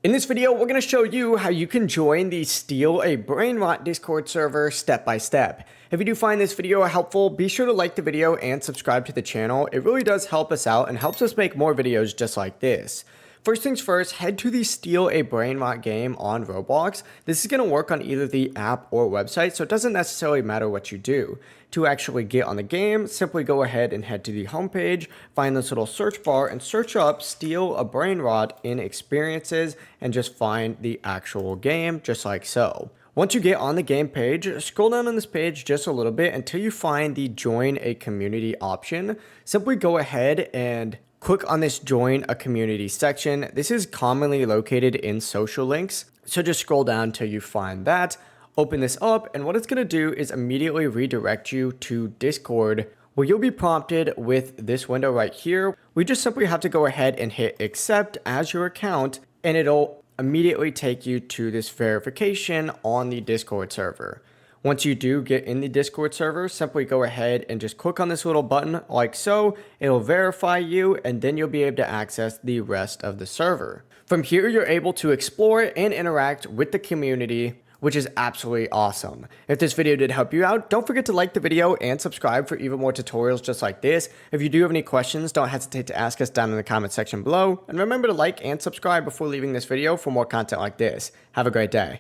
In this video, we're going to show you how you can join the Steal a Brainrot Discord server step by step. If you do find this video helpful, be sure to like the video and subscribe to the channel. It really does help us out and helps us make more videos just like this. First things first, head to the Steal a Brainrot game on Roblox. This is going to work on either the app or website, so it doesn't necessarily matter what you do. To actually get on the game, simply go ahead and head to the homepage, find this little search bar and search up Steal a Brainrot in experiences and just find the actual game just like so. Once you get on the game page, scroll down on this page just a little bit until you find the join a community option. Simply go ahead and click on this join a community section. This is commonly located in social links. So just scroll down till you find that. Open this up, and what it's going to do is immediately redirect you to Discord, where you'll be prompted with this window right here. We just simply have to go ahead and hit accept as your account, and it'll immediately take you to this verification on the Discord server. Once you do get in the Discord server, simply go ahead and just click on this little button like so. It'll verify you, and then you'll be able to access the rest of the server. From here, you're able to explore and interact with the community, which is absolutely awesome. If this video did help you out, don't forget to like the video and subscribe for even more tutorials just like this. If you do have any questions, don't hesitate to ask us down in the comment section below. And remember to like and subscribe before leaving this video for more content like this. Have a great day.